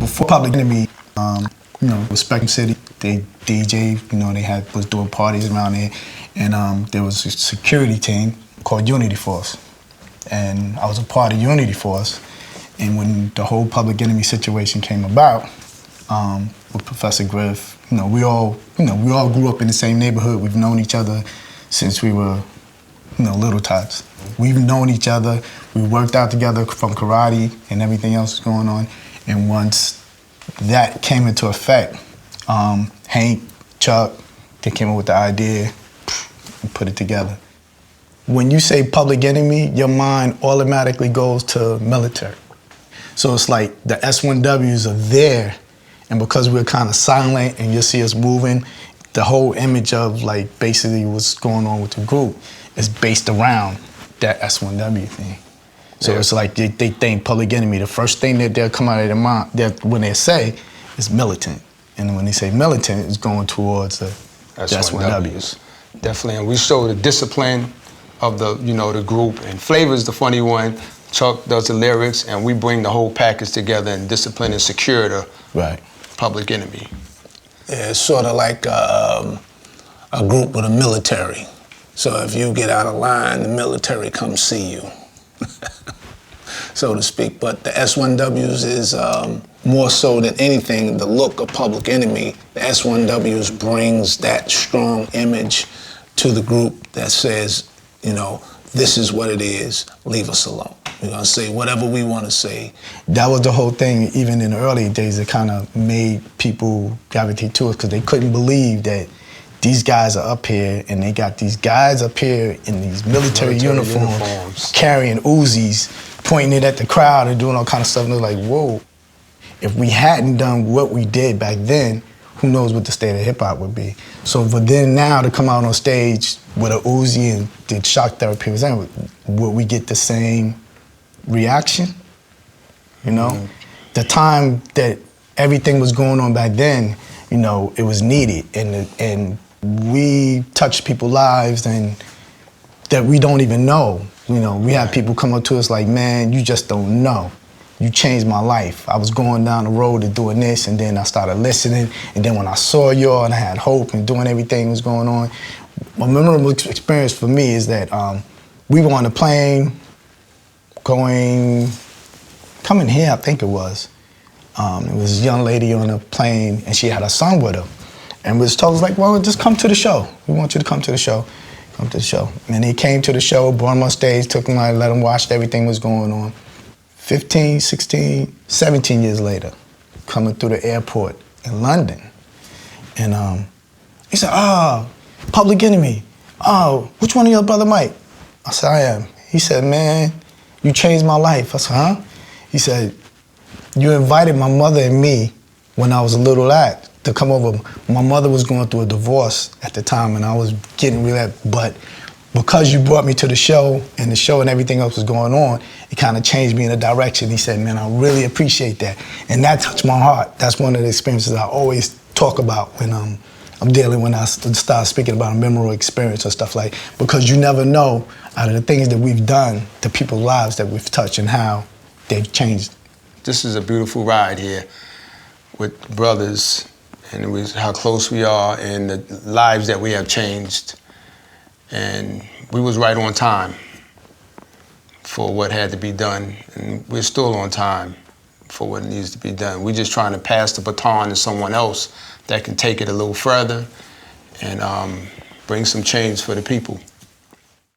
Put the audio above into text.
Before Public Enemy, Spectrum City, they DJ, was doing parties around there, and there was a security team called Unity Force, and I was a part of Unity Force. And when the whole Public Enemy situation came about, with Professor Griff, we all grew up in the same neighborhood. We've known each other since we were, little tots. We've known each other. We worked out together from karate and everything else was going on. And once that came into effect, Hank, Chuck, they came up with the idea and put it together. When you say Public Enemy, your mind automatically goes to military. So it's like the S1Ws are there, and because we're kind of silent and you'll see us moving, the whole image of like basically what's going on with the group is based around that S1W thing. So it's like they think Public Enemy, the first thing that they'll come out of their mind when they say is militant. And when they say militant, it's going towards the S1Ws. Definitely, and we show the discipline of the group, and Flavor's the funny one. Chuck does the lyrics, and we bring the whole package together and discipline and secure the Public Enemy. Yeah, it's sort of like a group with a military. So if you get out of line, the military comes see you, so to speak. But the S1Ws is more so than anything the look of Public Enemy. The S1Ws brings that strong image to the group that says, this is what it is, leave us alone. We're gonna say whatever we wanna say. That was the whole thing, even in the early days, it kind of made people gravitate to us because they couldn't believe that these guys are up here and they got these guys up here in these military uniforms, carrying Uzis, pointing it at the crowd and doing all kind of stuff. And they're like, whoa, if we hadn't done what we did back then, who knows what the state of hip hop would be. So for then now to come out on stage with a Uzi and did shock therapy, would we get the same reaction? The time that everything was going on back then, it was needed, and we touched people's lives and that we don't even know. We have people come up to us like, man, you just don't know. You changed my life. I was going down the road and doing this, and then I started listening, and then when I saw y'all and I had hope and doing everything that was going on, a memorable experience for me is that we were on a plane coming here, I think it was. It was a young lady on a plane, and she had her son with her. And was told, like, well, just come to the show. We want you to come to the show. Come to the show. And they came to the show, brought him on stage, took him out, let him watch everything was going on. 15, 16, 17 years later, coming through the airport in London. And he said, Public Enemy. Which one of your brother Mike? I said, I am. He said, man, you changed my life. I said, huh? He said, you invited my mother and me when I was a little lad to come over. My mother was going through a divorce at the time, and I was getting real, but because you brought me to the show and everything else was going on, it kind of changed me in a direction. He said, man, I really appreciate that. And that touched my heart. That's one of the experiences I always talk about when when I start speaking about a memorable experience or stuff like, because you never know out of the things that we've done, the people's lives that we've touched and how they've changed. This is a beautiful ride here with brothers, and how close we are and the lives that we have changed. And we was right on time for what had to be done, and we're still on time for what needs to be done. We're just trying to pass the baton to someone else that can take it a little further and bring some change for the people.